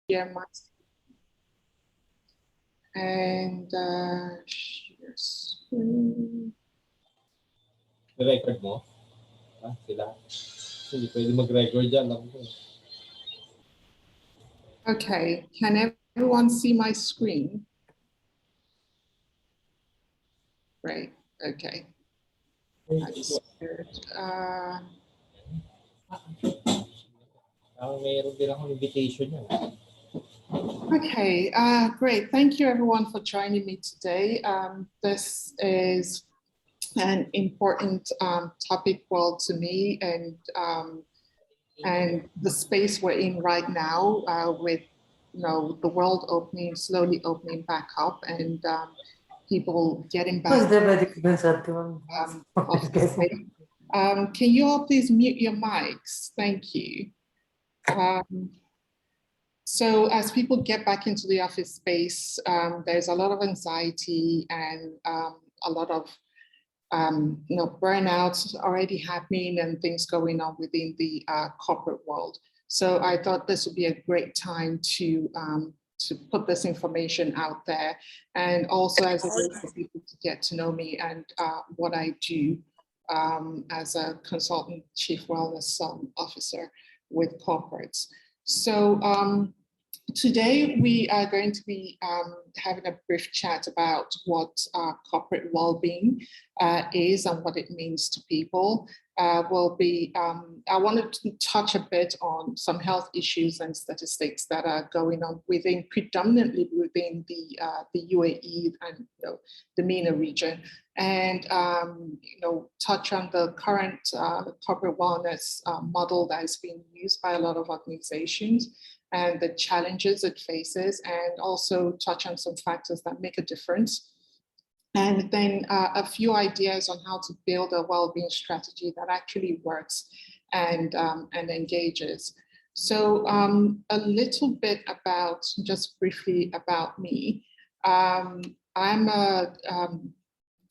share my and share screen. Record mo? Sila. Hindi pwede mag-record dyan. Okay, can everyone see my screen? Great, okay. That's good. Mayroon din akong invitation yan. Okay, great. Thank you everyone for joining me today. This is an important topic, well, to me, and the space we're in right now with the world slowly opening back up, and people getting back. Can you all please mute your mics? Thank you. So as people get back into the office space, there's a lot of anxiety and a lot of burnouts already happening and things going on within the corporate world. So I thought this would be a great time to put this information out there, and also as a way for people to get to know me and what I do as a consultant chief wellness officer with corporates. So today we are going to be having a brief chat about what corporate well-being is and what it means to people. I wanted to touch a bit on some health issues and statistics that are going on predominantly within the UAE and the MENA region, and touch on the current corporate wellness model that is being used by a lot of organizations and the challenges it faces, and also touch on some factors that make a difference. And then a few ideas on how to build a well-being strategy that actually works and engages. So a little bit just briefly about me. I'm a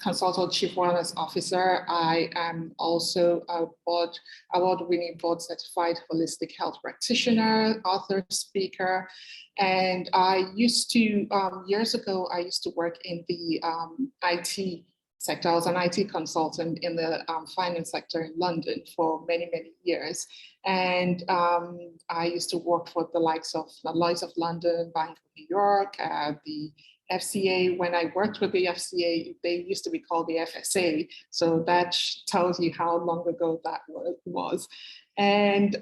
consultant chief wellness officer. I am also a award-winning board certified holistic health practitioner, author, speaker. And I used to, years ago, I used to work in the IT sector. I was an IT consultant in the finance sector in London for many, many years. And I used to work for the likes of the Lloyd's of London, Bank of New York, the FCA. When I worked with the FCA, they used to be called the FSA. So that tells you how long ago that was. And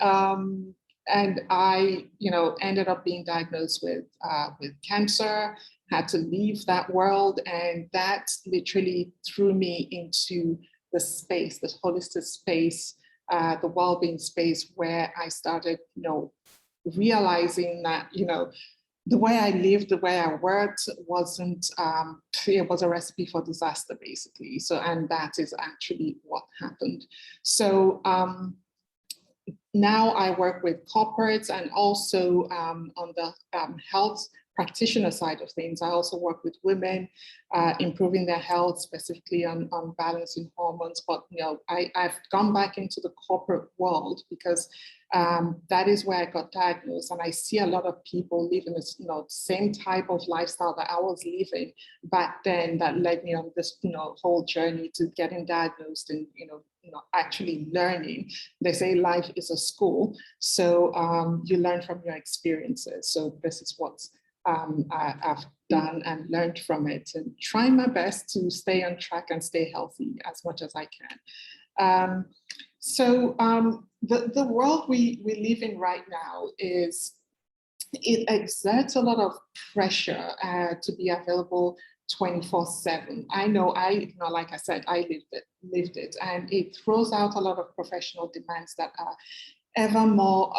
I, ended up being diagnosed with cancer, had to leave that world. And that literally threw me into the space, this holistic space, the well-being space, where I started, realizing that, the way I lived, the way I worked wasn't, it was a recipe for disaster, basically. So, and that is actually what happened. So now I work with corporates, and also on the health practitioner side of things. I also work with women, improving their health, specifically on balancing hormones. But I've gone back into the corporate world because that is where I got diagnosed, and I see a lot of people living this, same type of lifestyle that I was living back then. That led me on this, whole journey to getting diagnosed and actually learning. They say life is a school, so you learn from your experiences. So this is what I've done and learned from it, and trying my best to stay on track and stay healthy as much as I can. So the world we live in right now it exerts a lot of pressure to be available 24/7. I know, like I said, I lived it, and it throws out a lot of professional demands that are ever more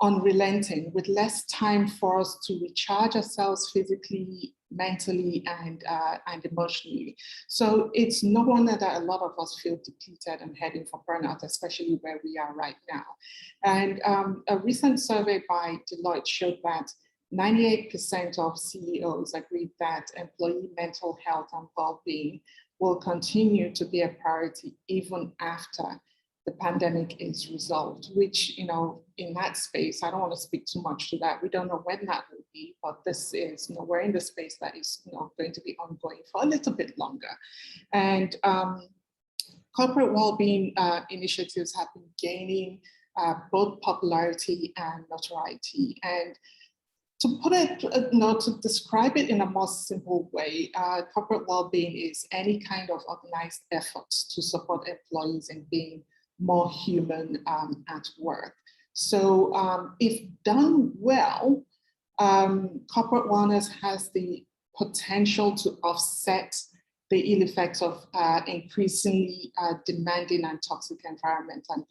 unrelenting, with less time for us to recharge ourselves physically, mentally, and emotionally. So it's no wonder that a lot of us feel depleted and heading for burnout, especially where we are right now. And a recent survey by Deloitte showed that 98% of CEOs agreed that employee mental health and well-being will continue to be a priority even after the pandemic is resolved, which, you know, in that space, I don't want to speak too much to that. We don't know when that will be, but this is, you know, we're in the space that is, you know, going to be ongoing for a little bit longer. And corporate well-being initiatives have been gaining both popularity and notoriety. And to put it, you know, to describe it in a more simple way, corporate well-being is any kind of organized efforts to support employees in being more human at work. So if done well, corporate wellness has the potential to offset the ill effects of increasingly demanding and toxic environment and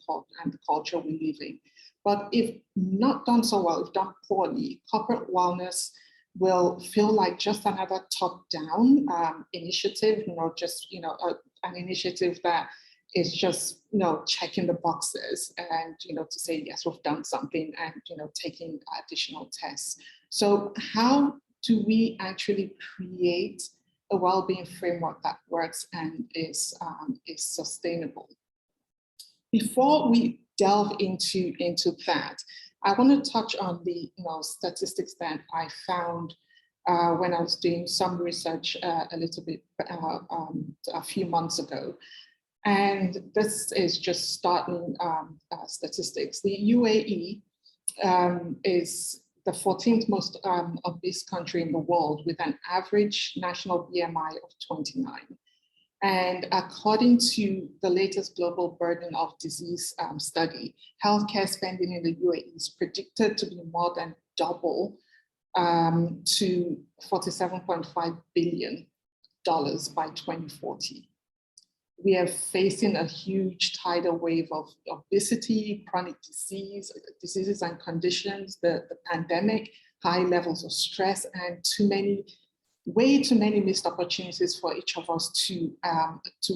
the culture we live in. But if not done so well, if done poorly, corporate wellness will feel like just another top-down initiative, you know, just, you know, an initiative that is just, you know, checking the boxes and, you know, to say, yes, we've done something and, you know, taking additional tests. So how do we actually create a well-being framework that works and is sustainable? Before we delve into that, I want to touch on the, you know, statistics that I found when I was doing some research a little bit a few months ago. And this is just starting statistics. The UAE is the 14th most obese country in the world with an average national BMI of 29. And according to the latest Global Burden of Disease study, healthcare spending in the UAE is predicted to be more than double to $47.5 billion by 2040. We are facing a huge tidal wave of obesity, chronic diseases and conditions, the pandemic, high levels of stress, and way too many missed opportunities for each of us to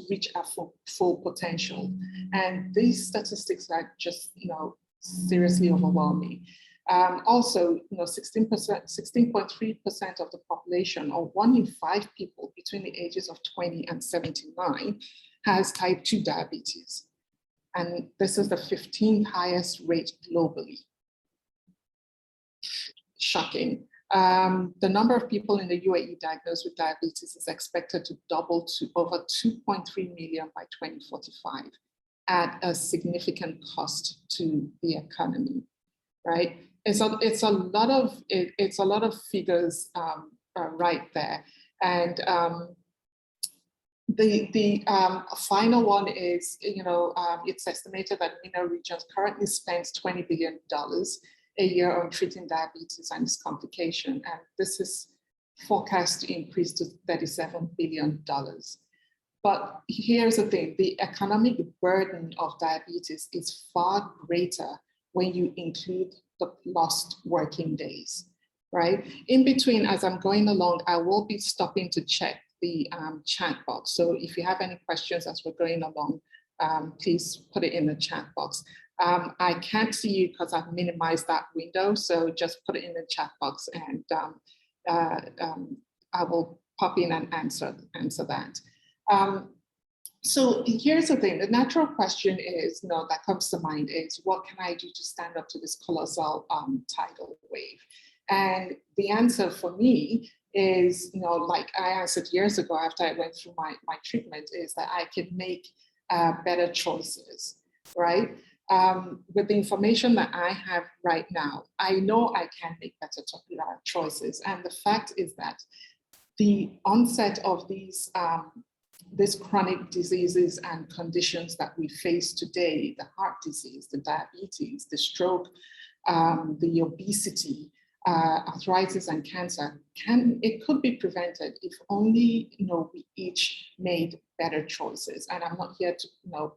reach our full potential. And these statistics are just, you know, seriously overwhelming. Also, you know, 16.3% of the population, or 1 in 5 people between the ages of 20 and 79, has type 2 diabetes. And this is the 15th highest rate globally. Shocking. The number of people in the UAE diagnosed with diabetes is expected to double to over 2.3 million by 2045 at a significant cost to the economy, right? It's a lot of figures right there. And the final one is, you know, it's estimated that MENA regions currently spends $20 billion a year on treating diabetes and its complication. And this is forecast to increase to $37 billion. But here's the thing, the economic burden of diabetes is far greater when you include the lost working days, right? In between, as I'm going along, I will be stopping to check the chat box. So if you have any questions as we're going along, please put it in the chat box. I can't see you because I've minimized that window, so just put it in the chat box and I will pop in and answer that. So here's the thing, the natural question is, you know, that comes to mind is, what can I do to stand up to this colossal tidal wave? And the answer for me is, you know, like I answered years ago after I went through my treatment, is that I can make better choices, right? With the information that I have right now, I know I can make better choices. And the fact is that the onset of these chronic diseases and conditions that we face today, the heart disease, the diabetes, the stroke, the obesity, arthritis and cancer, it could be prevented if only, you know, we each made better choices. And I'm not here to, you know,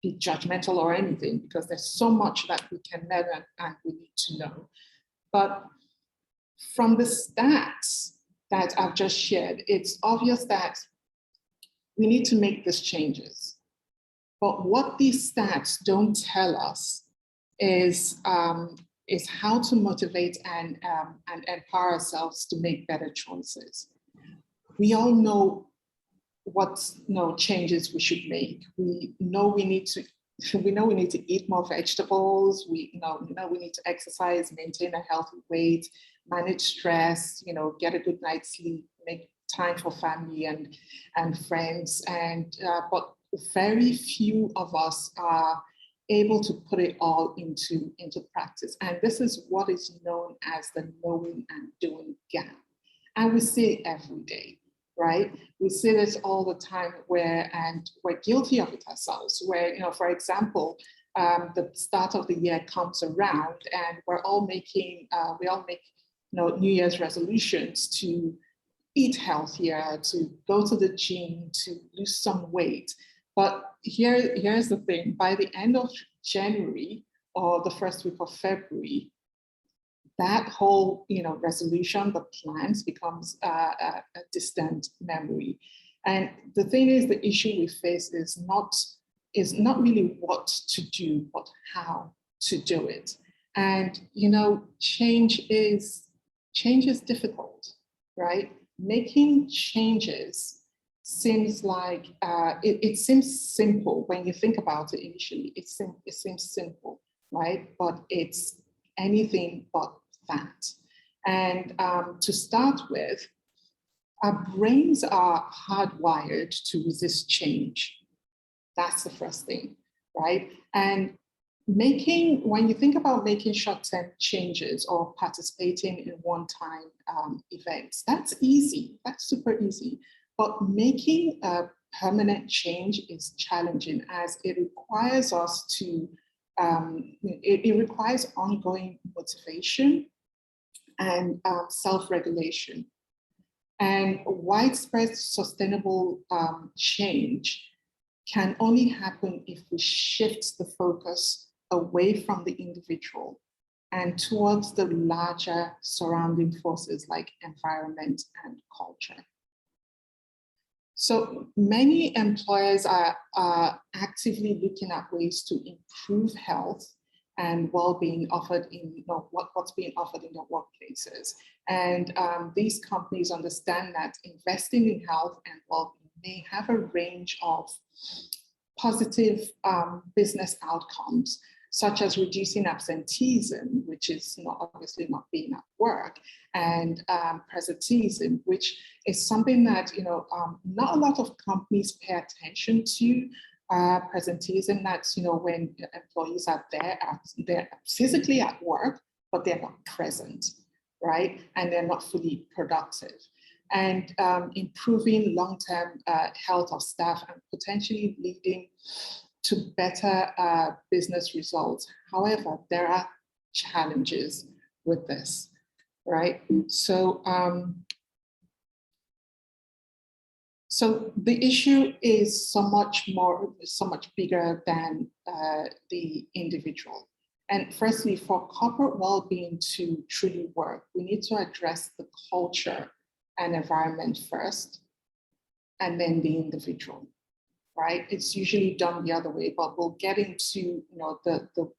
be judgmental or anything, because there's so much that we can learn and we need to know. But from the stats that I've just shared, it's obvious that we need to make these changes. But what these stats don't tell us is how to motivate and empower ourselves to make better choices. We all know what changes we should make. We know we need to we know we need to eat more vegetables. We know we need to exercise, maintain a healthy weight, manage stress, get a good night's sleep, make time for family and friends. But very few of us are able to put it all into practice. And this is what is known as the knowing and doing gap. And we see it every day, right? We see this all the time and we're guilty of it ourselves, where, for example, the start of the year comes around and we all make New Year's resolutions to eat healthier, to go to the gym, to lose some weight. But here's the thing, by the end of January or the first week of February, that whole resolution, the plans becomes a distant memory. And the thing is, the issue we face is not really what to do, but how to do it. And change is difficult, right? Making changes seems like it seems simple when you think about it initially. It seems simple, right? But it's anything but that. And to start with, our brains are hardwired to resist change. That's the first thing, right? And when you think about making short-term changes or participating in one-time events, that's easy, that's super easy. But making a permanent change is challenging, as it requires us to, it requires ongoing motivation and self-regulation. And widespread sustainable change can only happen if we shift the focus away from the individual and towards the larger surrounding forces like environment and culture. So many employers are actively looking at ways to improve health and well-being offered in what's being offered in their workplaces. And these companies understand that investing in health and well-being may have a range of positive business outcomes, such as reducing absenteeism, which is obviously not being at work, and presenteeism, which is something that not a lot of companies pay attention to. Presenteeism, that's when employees are they're physically at work, but they're not present, right? And they're not fully productive. And improving long-term health of staff and potentially leading to better business results. However, there are challenges with this, right? So, so the issue is so much bigger than the individual. And firstly, for corporate well-being to truly work, we need to address the culture and environment first, and then the individual, right? It's usually done the other way, but we'll get into the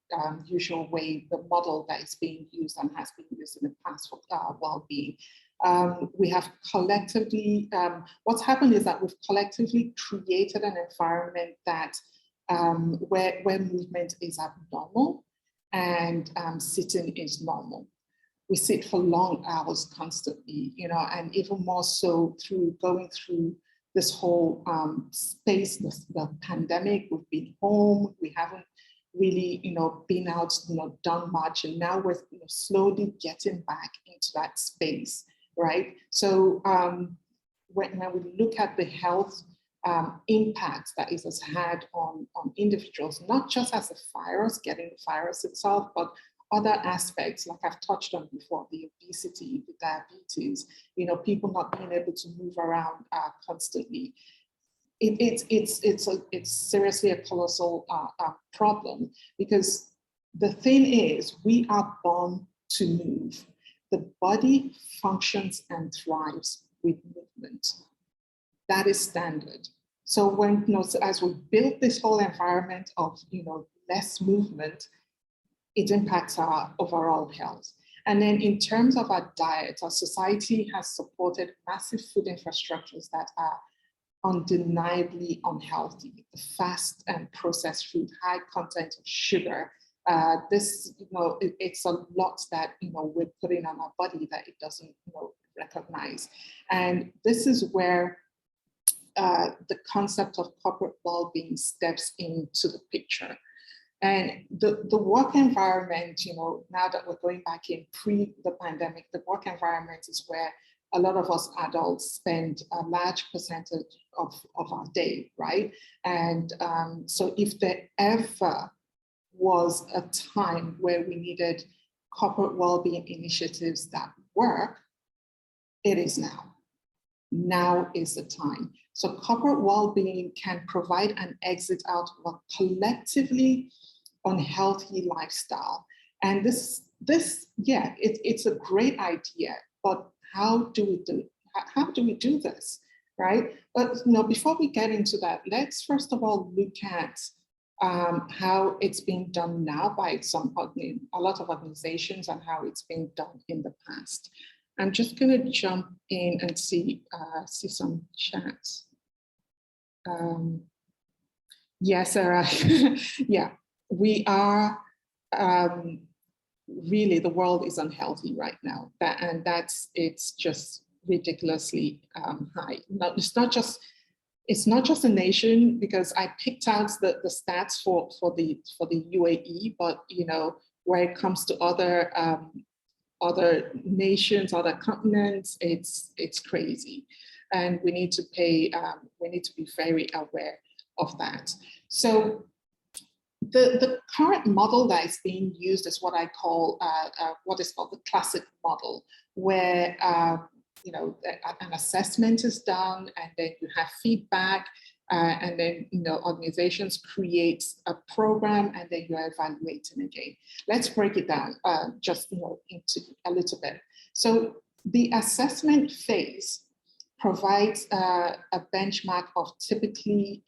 usual way, the model that is being used and has been used in the past for well-being. We have collectively, what's happened is that we've collectively created an environment that where movement is abnormal and sitting is normal. We sit for long hours constantly, and even more so through going through this whole space, the pandemic. We've been home, we haven't really, been out, done much, and now we're slowly getting back into that space, right? So when we look at the health impact that it has had on individuals, not just as a virus, getting the virus itself, but other aspects, like I've touched on before, the obesity, the diabetes, people not being able to move around constantly. It's seriously a colossal problem, because the thing is, we are born to move. The body functions and thrives with movement. That is standard. So when, as we build this whole environment of, less movement, it impacts our overall health. And then in terms of our diet, our society has supported massive food infrastructures that are undeniably unhealthy. The fast and processed food, high content of sugar. This, it's a lot that, we're putting on our body that it doesn't, recognize. And this is where the concept of corporate well-being steps into the picture. And the work environment, now that we're going back in pre the pandemic, the work environment is where a lot of us adults spend a large percentage of our day, right? And so if there ever was a time where we needed corporate well-being initiatives that work, it is now. Now is the time. So corporate well-being can provide an exit out of a collectively unhealthy lifestyle. And this, yeah, it's a great idea, but how do we do this, right? But before we get into that, let's first of all look at how it's being done now by a lot of organizations and how it's been done in the past. I'm just going to jump in and see some chats. Yes, Sarah. Yeah, we are really, the world is unhealthy right now, it's just ridiculously high. No, it's not just a nation, because I picked out the stats for the UAE, but where it comes to other nations, other continents, it's crazy, and we need to be very aware of that. So the current model that is being used is what I call what is called the classic model, where an assessment is done, and then you have feedback, and then organizations create a program, and then you're evaluating again. Let's break it down just into a little bit. So the assessment phase provides a benchmark of typically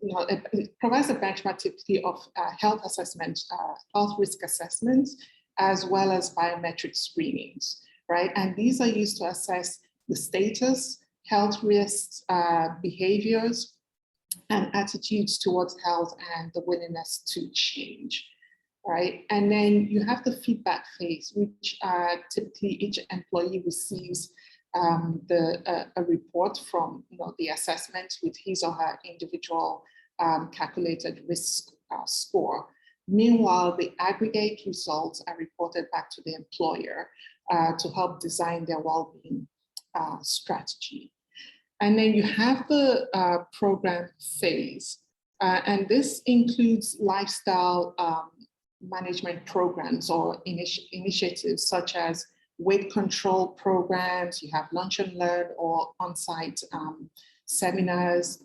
it provides a benchmark typically of health assessments, health risk assessments, as well as biometric screenings, right? And these are used to assess the status, health risks, behaviors, and attitudes towards health, and the willingness to change, right? And then you have the feedback phase, which typically each employee receives a report from the assessment with his or her individual calculated risk score. Meanwhile, the aggregate results are reported back to the employer to help design their well-being strategy. And then you have the program phase, and this includes lifestyle management programs or initiatives such as weight control programs. You have lunch and learn or on-site seminars,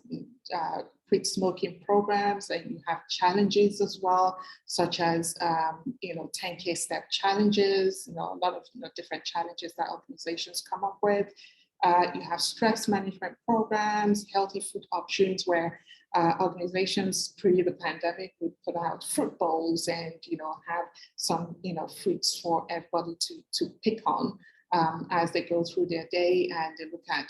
quit smoking programs, and you have challenges as well, such as 10K step challenges, a lot of different challenges that organizations come up with. You have stress management programs, healthy food options, where organizations pre the pandemic would put out fruit bowls and have some fruits for everybody to pick on as they go through their day, and they look at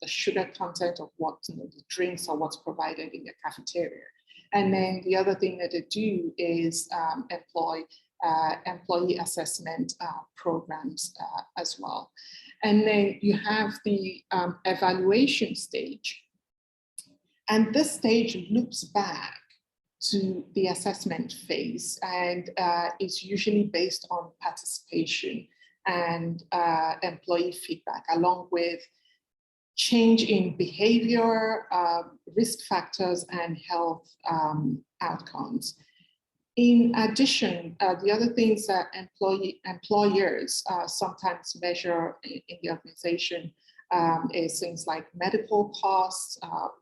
the sugar content of what the drinks or what's provided in the cafeteria. And then the other thing that they do is employee assessment programs as well. And then you have the evaluation stage. And this stage loops back to the assessment phase, and is usually based on participation and employee feedback, along with change in behavior, risk factors, and health outcomes. In addition, the other things that employers sometimes measure in the organization is things like medical costs,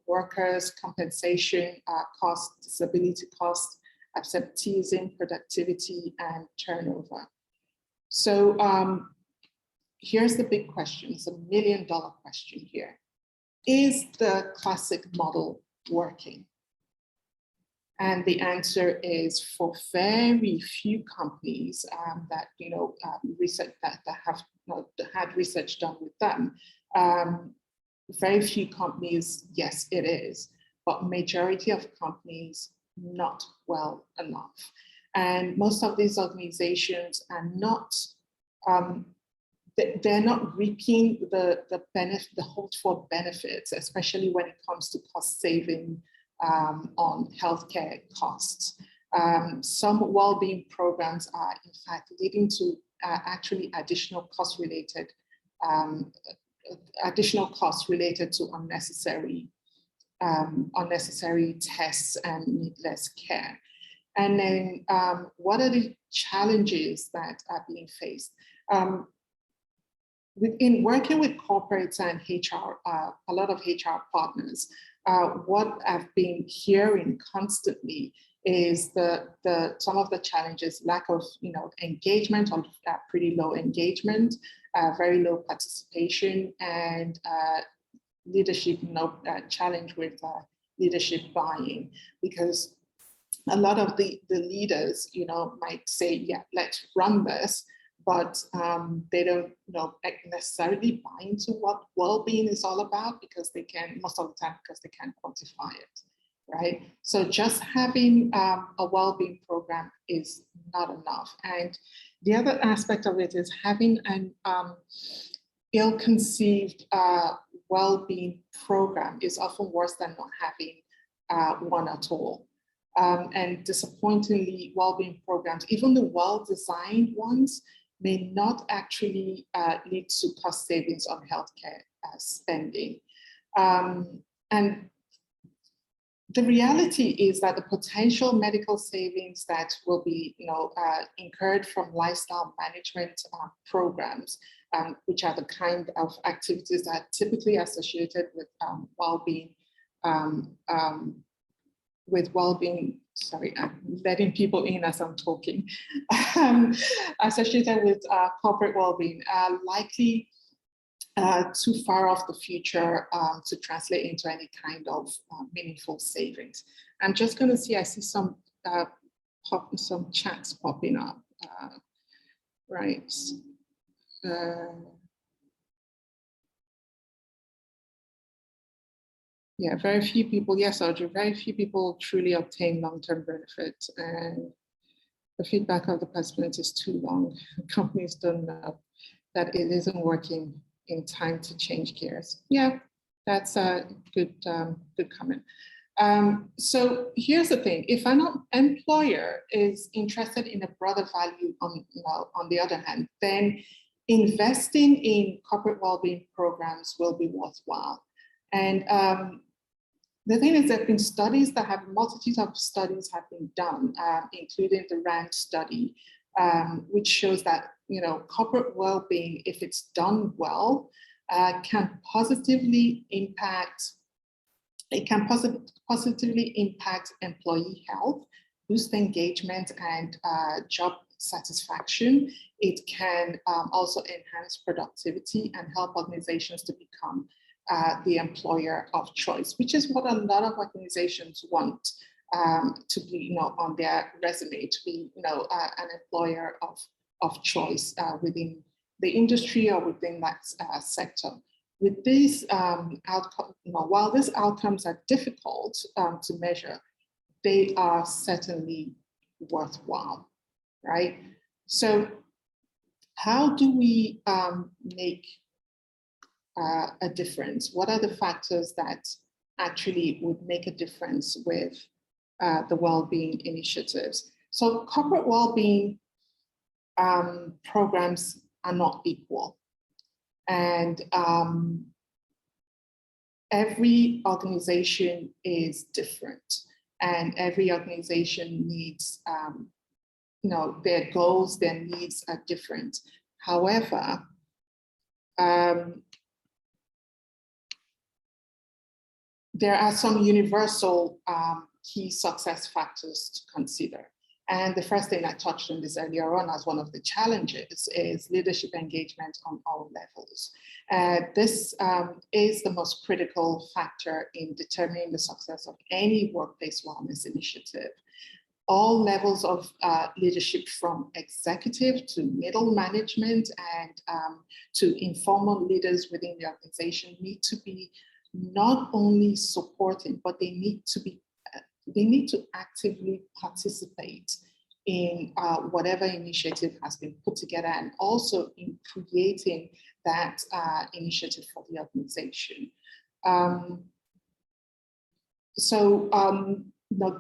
workers' compensation costs, disability costs, absenteeism, productivity, and turnover. So here's the big question. It's $1 million question here. Is the classic model working? And the answer is, for very few companies that research that have had research done with them, Very few companies, yes, it is, but majority of companies, not well enough. And most of these organizations are not, they're not reaping the benefit, the hoped for benefits, especially when it comes to cost saving on healthcare costs. Some well-being programs are in fact leading to actually additional costs related to unnecessary tests and needless care. And then what are the challenges that are being faced? In working with corporates and HR, a lot of HR partners, what I've been hearing constantly is some of the challenges: lack of engagement, or pretty low engagement, very low participation, and leadership challenge with leadership buy-in, because a lot of the leaders might say, yeah, let's run this, but they don't necessarily buy into what well-being is all about, because most of the time because they can't quantify it, right? So just having a well-being program is not enough. And the other aspect of it is having an ill-conceived well-being program is often worse than not having one at all. And disappointingly, well-being programs, even the well-designed ones, may not actually lead to cost savings on healthcare spending. And the reality is that the potential medical savings that will be incurred from lifestyle management programs, which are the kind of activities that are typically associated with well-being, sorry, I'm letting people in as I'm talking, associated with corporate well-being, are likely too far off the future to translate into any kind of meaningful savings. I'm just going to see, I see some chats popping up, right. Yeah, very few people, yes, Audrey, very few people truly obtain long-term benefit, and the feedback of the participants is too long. Companies don't know that it isn't working in time to change gears. Yeah, that's a good comment. So here's the thing: if an employer is interested in a broader value, on the other hand, then investing in corporate well-being programs will be worthwhile. And the thing is, there have been studies multitudes of studies have been done, including the RAND study, which shows that corporate well-being, if it's done well, can positively impact employee health, boost engagement and job satisfaction. It can also enhance productivity and help organizations to become the employer of choice, which is what a lot of organizations want to be, on their resume, to be, an employer of choice within the industry or within that sector. With these outcomes, while these outcomes are difficult to measure, they are certainly worthwhile, right? So how do we make a difference? What are the factors that actually would make a difference with the well-being initiatives? So corporate well-being programs are not equal. And every organization is different, and every organization needs, their goals, their needs are different. However, there are some universal key success factors to consider. And the first thing I touched on this earlier on as one of the challenges is leadership engagement on all levels. This is the most critical factor in determining the success of any workplace wellness initiative. all levels of leadership, from executive to middle management and to informal leaders within the organization, need to be not only supporting, but they need to actively participate in whatever initiative has been put together, and also in creating that initiative for the organization.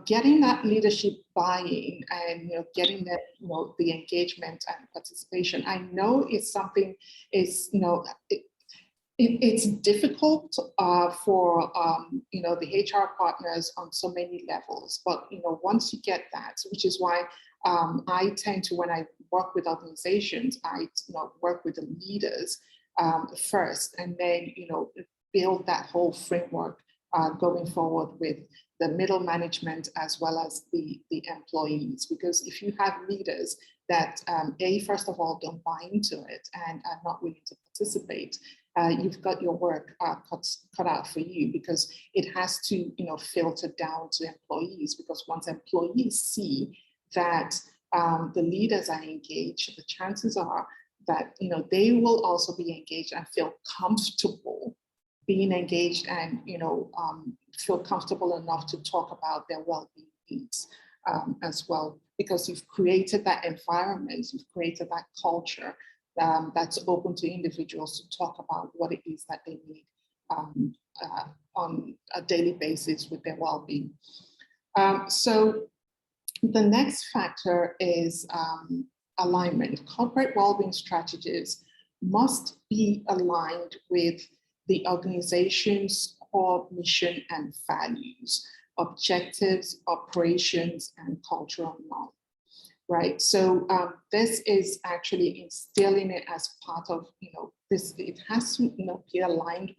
Getting that leadership buy-in and getting that the engagement and participation, I know is something it's difficult for the HR partners on so many levels, but once you get that, which is why I tend to, when I work with organizations, I work with the leaders first, and then build that whole framework going forward with the middle management as well as the employees. Because if you have leaders that first of all, don't buy into it and are not willing to participate, you've got your work cut out for you, because it has to filter down to employees. Because once employees see that the leaders are engaged, the chances are that they will also be engaged and feel comfortable being engaged, and feel comfortable enough to talk about their well-being needs as well, because you've created that environment, you've created that culture that's open to individuals to talk about what it is that they need on a daily basis with their well-being. So the next factor is alignment. Corporate well-being strategies must be aligned with the organization's core mission and values, objectives, operations, and cultural norms, right? So this is actually instilling it as part of, this, it has to be aligned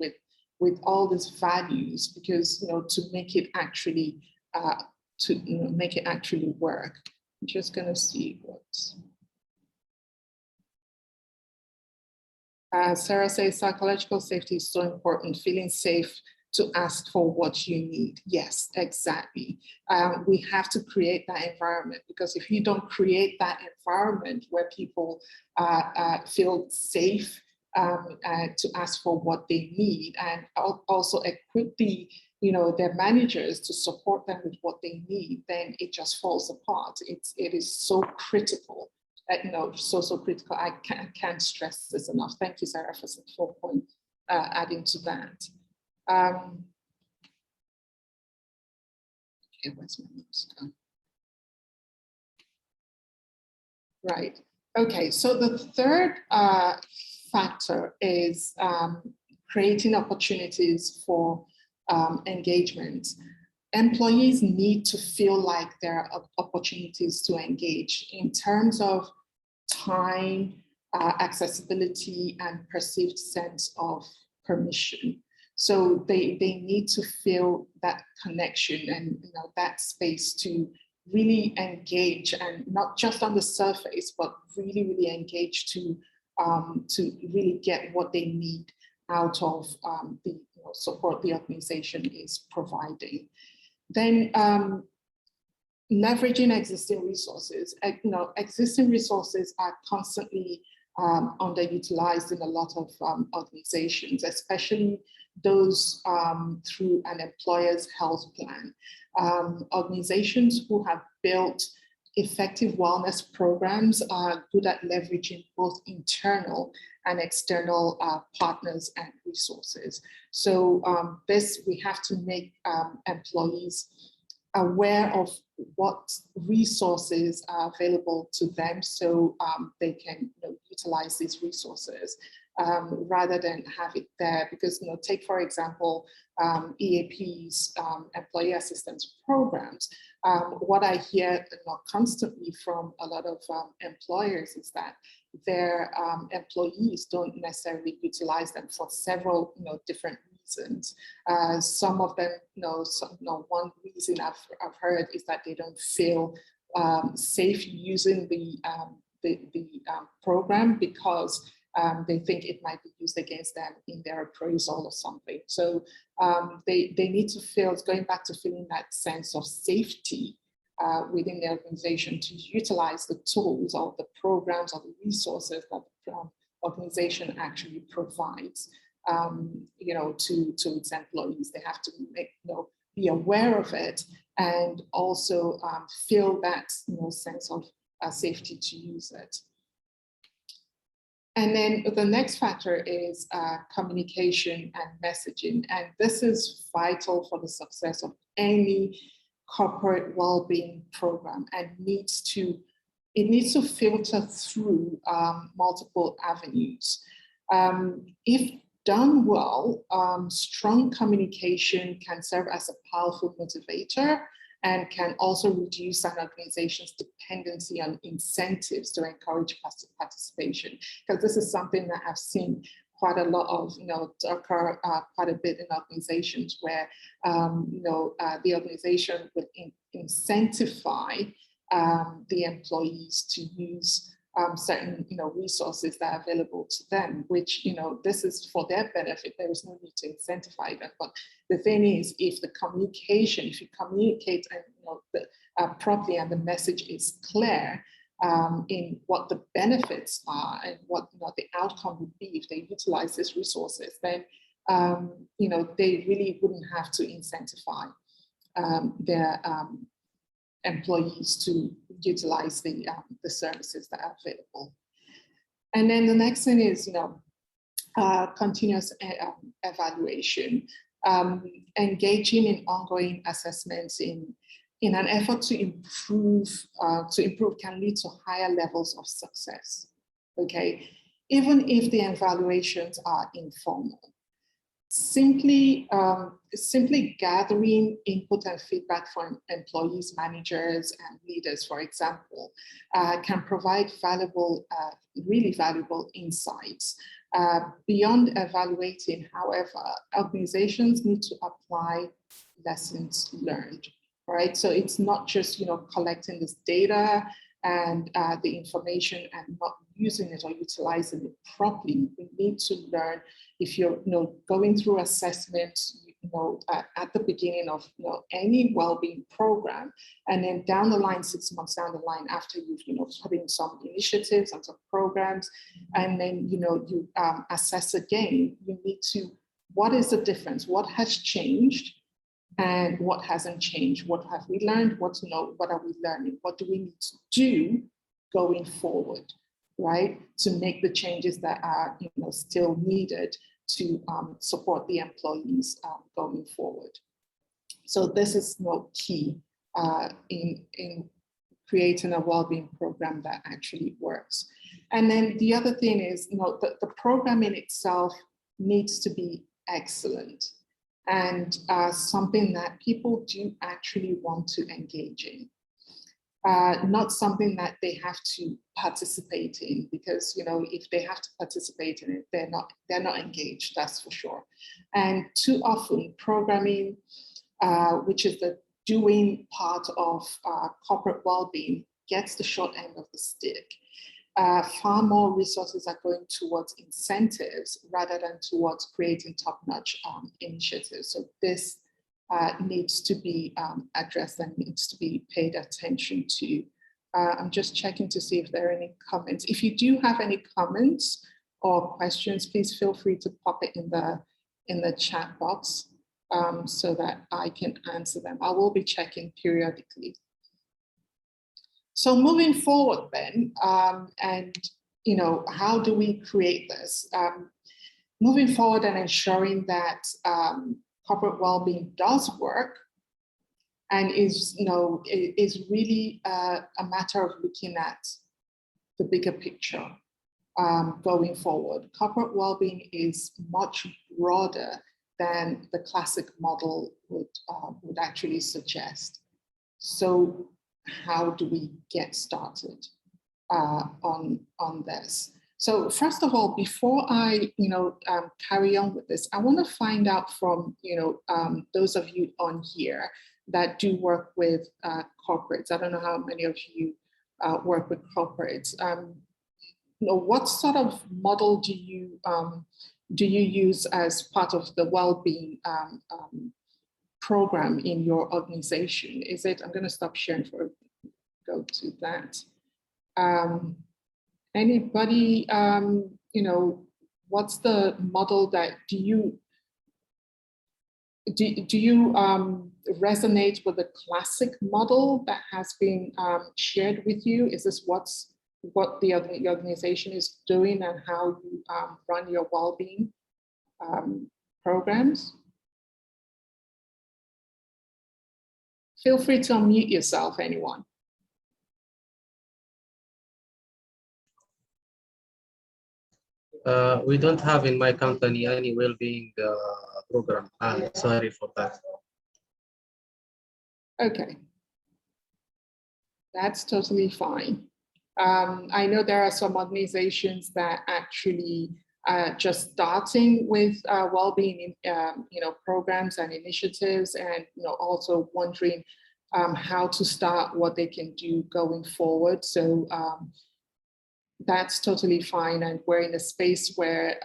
with all these values, because, to make it actually, work. I'm just gonna see what. Sarah says psychological safety is so important, feeling safe to ask for what you need. Yes, exactly. We have to create that environment, because if you don't create that environment where people feel safe to ask for what they need, and also equip their managers to support them with what they need, then it just falls apart. It is so critical. So critical. I can't stress this enough. Thank you, Sarah, for adding to that. Okay, where's my notes gone? Right. Okay. So the third factor is creating opportunities for engagement. Employees need to feel like there are opportunities to engage in terms of time, accessibility, and perceived sense of permission. So they need to feel that connection and that space to really engage, and not just on the surface, but really engage to really get what they need out of the support the organization is providing. Then leveraging existing resources. Existing resources are constantly underutilized in a lot of organizations, especially those through an employer's health plan. Organizations who have built effective wellness programs are good at leveraging both internal and external partners and resources. So we have to make employees aware of what resources are available to them, so they can utilize these resources rather than have it there. Because take for example EAP's employee assistance programs. What I hear constantly from a lot of employers is that their employees don't necessarily utilize them for several different reasons. Some of them, one reason I've heard is that they don't feel safe using the program, because they think it might be used against them in their appraisal or something. So they need to feel, going back to feeling that sense of safety within the organization to utilize the tools or the programs or the resources that the organization actually provides, to its employees. They have to be aware of it and also feel that sense of safety to use it. And then the next factor is communication and messaging. And this is vital for the success of any corporate well-being program, and it needs to filter through multiple avenues. If done well, strong communication can serve as a powerful motivator and can also reduce an organization's dependency on incentives to encourage participation. Because this is something that I've seen quite a lot of, occur quite a bit in organizations where, the organization would incentivize the employees to use certain, resources that are available to them, which, this is for their benefit. There is no need to incentivize them. But the thing is, if you communicate and properly and the message is clear in what the benefits are and what the outcome would be if they utilize these resources, then they really wouldn't have to incentivize their employees to utilize the services that are available. And then the next thing is, continuous evaluation, engaging in ongoing assessments in an effort to improve can lead to higher levels of success, okay? Even if the evaluations are informal. Simply gathering input and feedback from employees, managers, and leaders, for example, can provide really valuable insights. Beyond evaluating, however, organizations need to apply lessons learned, right? So it's not just collecting this data and the information and not using it or utilizing it properly. We need to learn. If you're going through assessments at the beginning of any well-being program, and then down the line, 6 months down the line, after you've put in some initiatives and some programs, and then you assess again, you need to, what is the difference? What has changed and what hasn't changed? What have we learned? What are we learning? What do we need to do going forward, right? To make the changes that are still needed to support the employees going forward. So this is key in creating a well-being program that actually works. And then the other thing is, the program in itself needs to be excellent and something that people do actually want to engage in. Not something that they have to participate in, because if they have to participate in it, they're not engaged, that's for sure. And too often programming, which is the doing part of corporate well-being, gets the short end of the stick. Far more resources are going towards incentives rather than towards creating top-notch initiatives. So this needs to be addressed and needs to be paid attention to. I'm just checking to see if there are any comments. If you do have any comments or questions, please feel free to pop it in the chat box so that I can answer them. I will be checking periodically. So moving forward then, and how do we create this? Moving forward and ensuring that corporate well-being does work and is really a matter of looking at the bigger picture going forward. Corporate well-being is much broader than the classic model would actually suggest. So how do we get started on this? So first of all, before I carry on with this, I want to find out from those of you on here that do work with corporates. I don't know how many of you work with corporates. What sort of model do you use as part of the well-being program in your organization? Is it, I'm going to stop sharing for, go to that. Anybody, you know, what's the model that do you resonate with the classic model that has been shared with you? Is this what the organization is doing and how you run your well-being programs? Feel free to unmute yourself, anyone. We don't have in my company any well-being program. Sorry for that. Okay, that's totally fine. I know there are some organizations that actually just starting with well-being, you know, programs and initiatives, and you know, also wondering how to start, what they can do going forward. So that's totally fine, and we're in a space where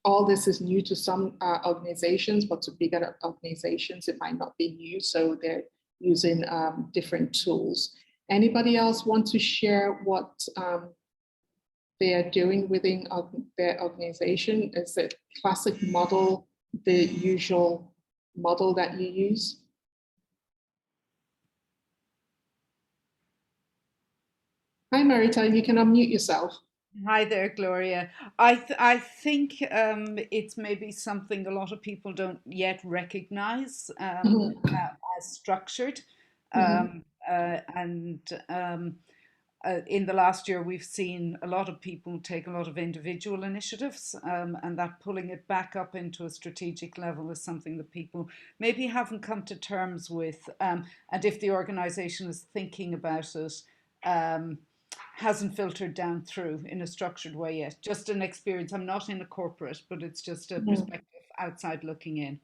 all this is new to some organizations, but to bigger organizations, it might not be new, so they're using different tools. Anybody else want to share what they are doing within their organization? Is it classic model the usual model that you use? Hi, Marita, you can unmute yourself. Hi there, Gloria. I think it's maybe something a lot of people don't yet recognize as structured. In the last year, we've seen a lot of people take a lot of individual initiatives, and that pulling it back up into a strategic level is something that people maybe haven't come to terms with. And if the organization is thinking about it, hasn't filtered down through in a structured way yet. Just an experience. I'm not in a corporate, but it's just a perspective outside looking in.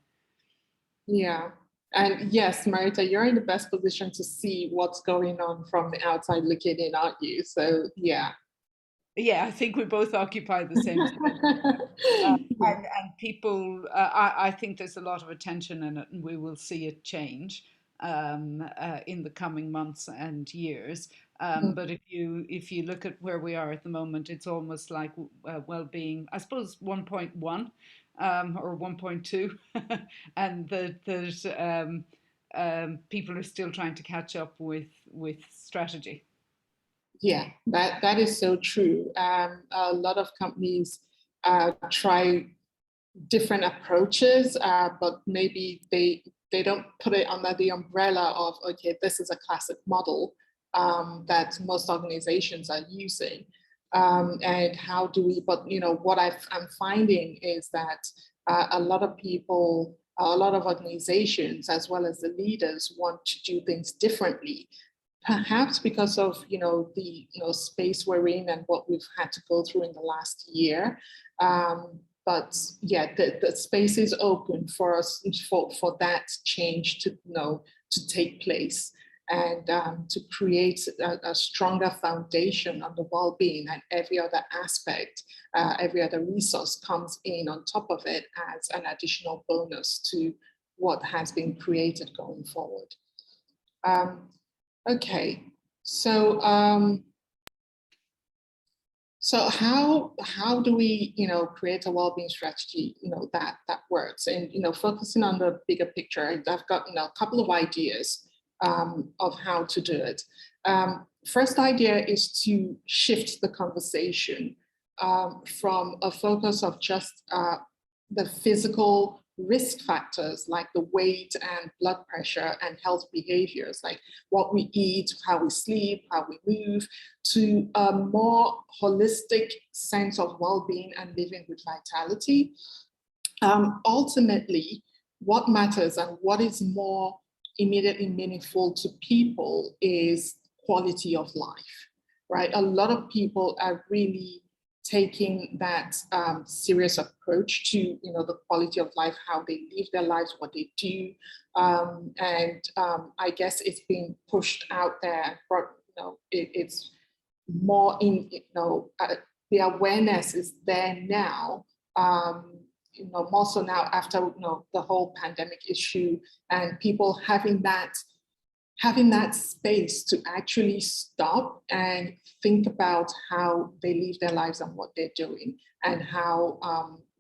Yeah. And yes, Marita, you're in the best position to see what's going on from the outside looking in, aren't you? So, yeah. Yeah, I think we both occupy the same space. And people, I think there's a lot of attention in it, and we will see it change in the coming months and years. But if you look at where we are at the moment, it's almost like well-being, I suppose 1.1 or 1.2, and there's people are still trying to catch up with strategy. Yeah, that is so true. A lot of companies try different approaches, but maybe they don't put it under the umbrella of, okay, this is a classic model that most organizations are using. And how do we, but you know, what I'm finding is that a lot of people, a lot of organizations, as well as the leaders, want to do things differently. Perhaps because of the space we're in and what we've had to go through in the last year. But yeah, the space is open for us for that change to take place, and to create a stronger foundation on the well-being, and every other aspect, every other resource comes in on top of it as an additional bonus to what has been created going forward. Okay, so so how do we create a well-being strategy that works, and focusing on the bigger picture? I've got a couple of ideas of how to do it. First idea is to shift the conversation from a focus of just the physical risk factors like the weight and blood pressure and health behaviors, like what we eat, how we sleep, how we move, to a more holistic sense of well-being and living with vitality. Ultimately, what matters and what is more immediately meaningful to people is quality of life, right? A lot of people are really taking that serious approach to the quality of life, how they live their lives, what they do, and I guess it's being pushed out there. It's more in the awareness is there now, more so now after the whole pandemic issue and people having that space to actually stop and think about how they live their lives and what they're doing and how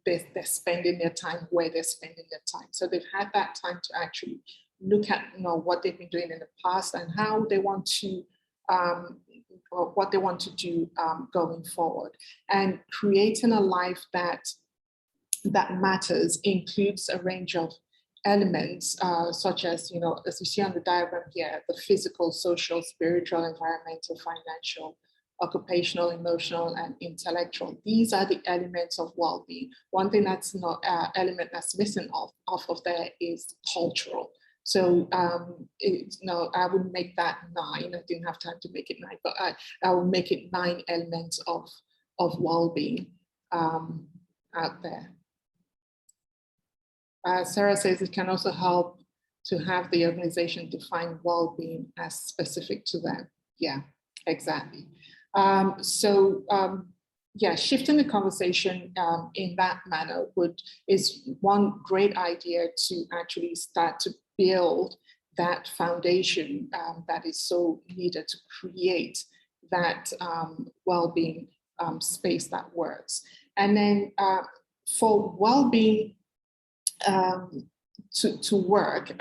they're spending their time, where they're spending their time. So they've had that time to actually look at what they've been doing in the past and how they want to, or what they want to do going forward. And creating a life that matters includes a range of elements, such as you see on the diagram here, the physical, social, spiritual, environmental, financial, occupational, emotional, and intellectual. These are the elements of well-being. One thing that's not element that's missing off of there is cultural. So I would make that 9. I didn't have time to make it 9, but I will make it 9 elements of well-being out there. Sarah says it can also help to have the organization define well-being as specific to them. Yeah, exactly. Yeah, shifting the conversation in that manner is one great idea to actually start to build that foundation that is so needed to create that well-being space that works. And then for well-being to work,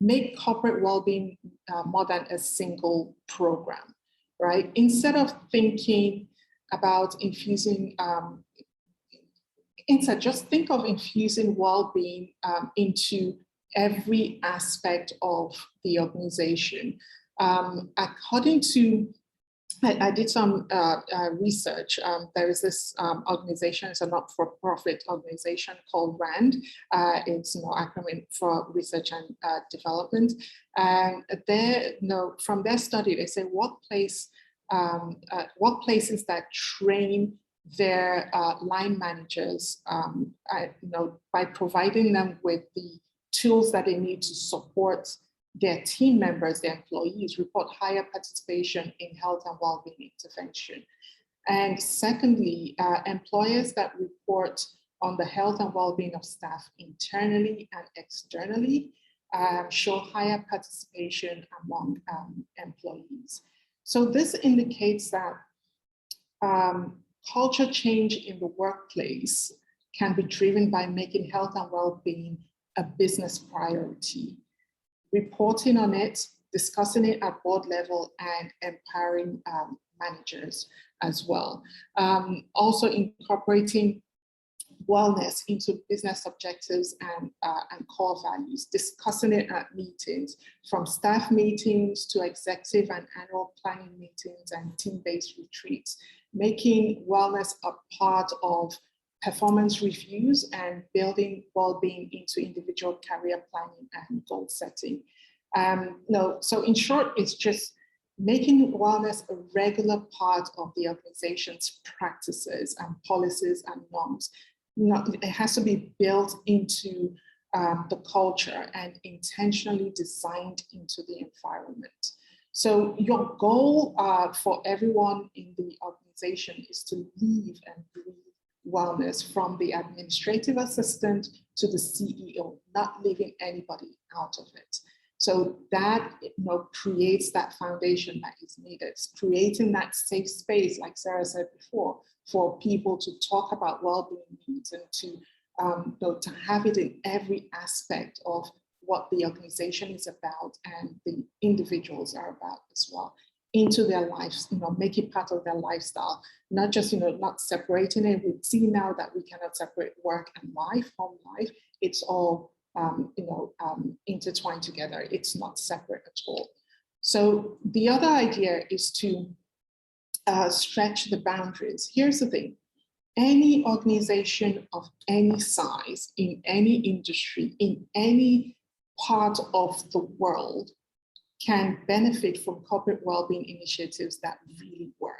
make corporate well-being more than a single program, right? Instead of thinking about infusing, just think of infusing well-being into every aspect of the organization. According to, I did some research. There is this organization, it's a not-for-profit organization called RAND. It's an acronym for research and development. And from their study, they say workplaces that train their line managers, by providing them with the tools that they need to support their team members, their employees, report higher participation in health and well-being intervention. And secondly, employers that report on the health and well-being of staff internally and externally show higher participation among employees. So this indicates that culture change in the workplace can be driven by making health and well-being a business priority, reporting on it, discussing it at board level, and empowering managers as well. Also incorporating wellness into business objectives and core values, discussing it at meetings, from staff meetings to executive and annual planning meetings and team-based retreats, making wellness a part of performance reviews and building well-being into individual career planning and goal setting. So in short, it's just making wellness a regular part of the organization's practices and policies and norms. It has to be built into the culture and intentionally designed into the environment. So your goal for everyone in the organization is to live and breathe wellness, from the administrative assistant to the CEO, not leaving anybody out of it. So that creates that foundation that is needed. It's creating that safe space, like Sarah said before, for people to talk about well-being needs and to have it in every aspect of what the organization is about and the individuals are about as well, into their lives, make it part of their lifestyle, not just, not separating it. We see now that we cannot separate work and life, home life. It's all, intertwined together. It's not separate at all. So the other idea is to stretch the boundaries. Here's the thing. Any organization of any size, in any industry, in any part of the world, can benefit from corporate well-being initiatives that really work.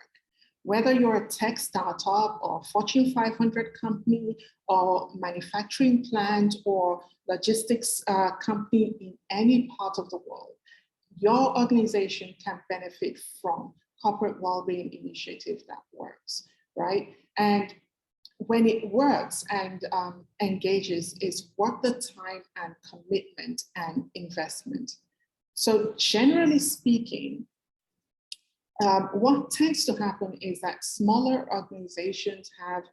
Whether you're a tech startup or Fortune 500 company or manufacturing plant or logistics company in any part of the world, your organization can benefit from corporate well-being initiative that works, right? And when it works and engages is worth the time and commitment and investment. So generally speaking, what tends to happen is that smaller organizations have,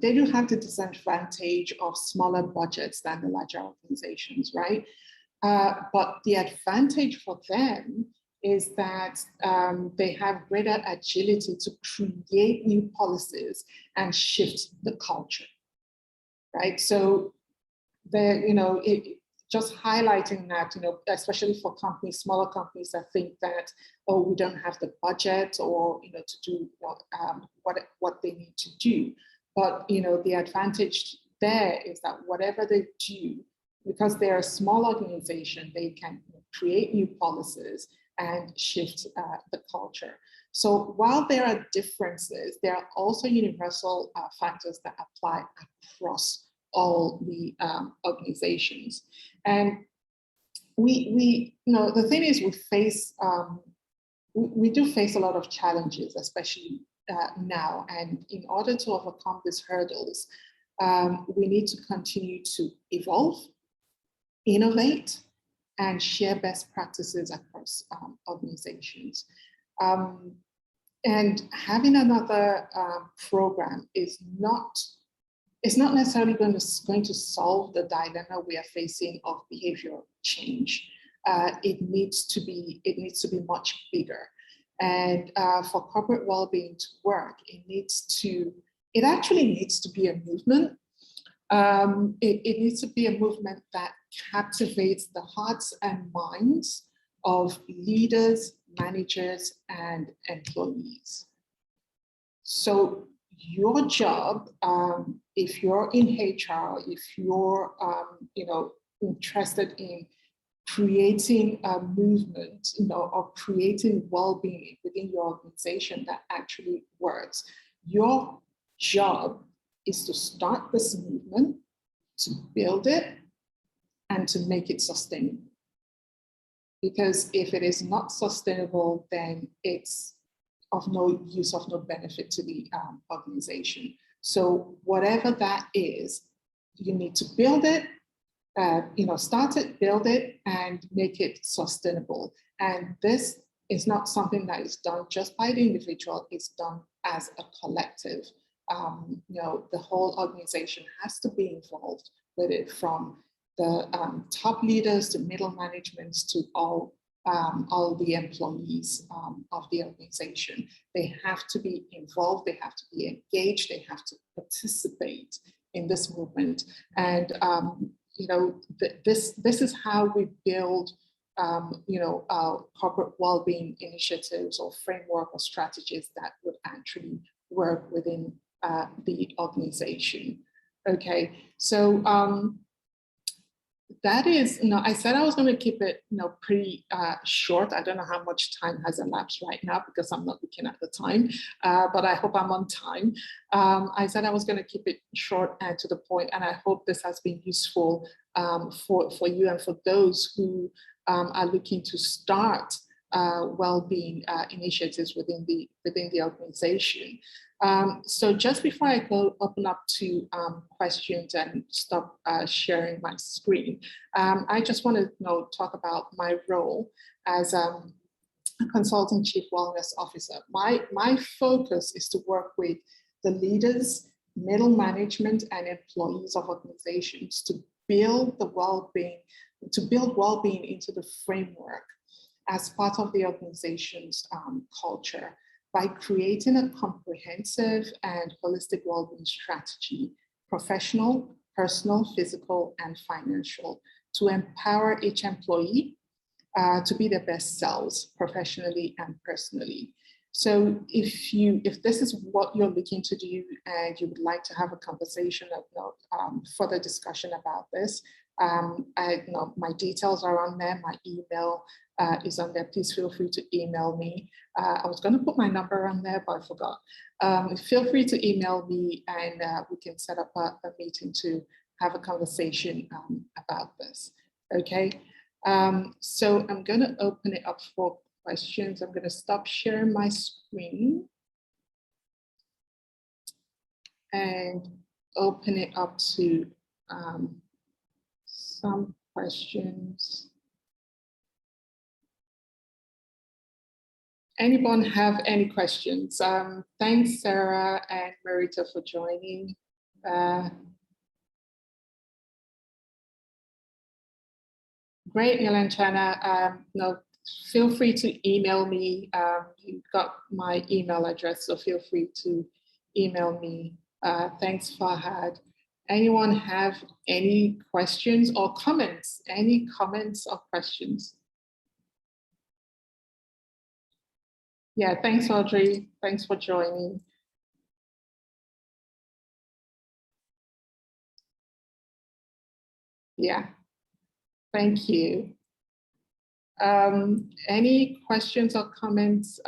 they do have the disadvantage of smaller budgets than the larger organizations, right? But the advantage for them is that they have greater agility to create new policies and shift the culture, right? So just highlighting that, especially for companies, smaller companies that think that, oh, we don't have the budget or, to do what they need to do. But, the advantage there is that whatever they do, because they're a small organization, they can create new policies and shift the culture. So while there are differences, there are also universal factors that apply across all the organizations. And the thing is, we do face a lot of challenges, especially now. And in order to overcome these hurdles, we need to continue to evolve, innovate, and share best practices across organizations. And having another program is not necessarily going to solve the dilemma we are facing of behavioral change. It needs to be much bigger. And for corporate well-being to work, it actually needs to be a movement. It needs to be a movement that captivates the hearts and minds of leaders, managers, and employees. So your job, if you're in HR, if you're interested in creating a movement, or creating well-being within your organization that actually works, your job is to start this movement, to build it, and to make it sustainable. Because if it is not sustainable, then it's of no use, of no benefit to the organization. So whatever that is, you need to build it, start it, build it, and make it sustainable. And this is not something that is done just by the individual, it's done as a collective. The whole organization has to be involved with it, from the top leaders to middle management to all the employees of the organization. They have to be involved, they have to be engaged, they have to participate in this movement. And this is how we build corporate well-being initiatives or framework or strategies that would actually work within the organization. Okay, so that is, I said I was going to keep it, pretty short. I don't know how much time has elapsed right now because I'm not looking at the time, but I hope I'm on time. I said I was going to keep it short and to the point, and I hope this has been useful for you and for those who are looking to start well-being initiatives within the organization. So just before I go open up to questions and stop sharing my screen, I just want to talk about my role as a consultant chief wellness officer. My focus is to work with the leaders, middle management, and employees of organizations to build well-being into the framework as part of the organization's culture, by creating a comprehensive and holistic well-being strategy, professional, personal, physical, and financial, to empower each employee to be their best selves professionally and personally. So if this is what you're looking to do and you would like to have a conversation, further discussion about this, my details are on there, my email is on there. Please feel free to email me. I was going to put my number on there, but I forgot. Feel free to email me, and we can set up a meeting to have a conversation about this. Okay, so I'm going to open it up for questions. I'm going to stop sharing my screen. and open it up to some questions. Anyone have any questions? Thanks, Sarah and Marita, for joining. Great, Nilanchana. No, feel free to email me. You've got my email address, so feel free to email me. Thanks, Farhad. Anyone have any questions or comments? Any comments or questions? Yeah, thanks, Audrey. Thanks for joining. Yeah, thank you. Any questions or comments?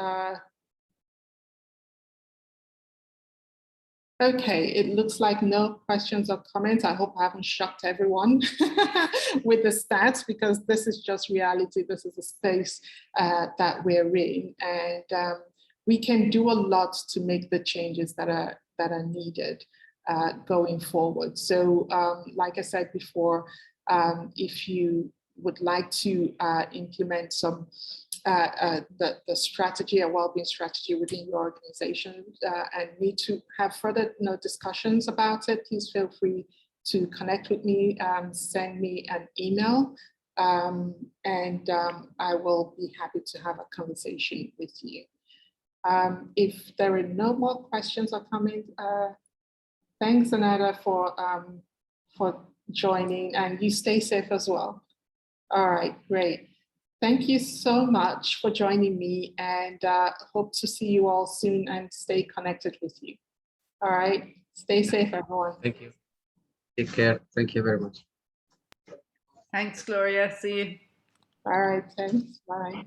Okay, it looks like no questions or comments. I hope I haven't shocked everyone with the stats, because this is just reality. This is the space that we're in, and we can do a lot to make the changes that are needed going forward. So, like I said before, if you would like to implement some the strategy, a well-being strategy within your organization, and need to have further discussions about it, please feel free to connect with me, send me an email, and I will be happy to have a conversation with you. If there are no more questions or comments, thanks, Anada, for joining, and you stay safe as well. All right, great. Thank you so much for joining me, and hope to see you all soon and stay connected with you. All right, stay safe, everyone. Thank you. Take care. Thank you very much. Thanks, Gloria. See you. All right, thanks. Bye.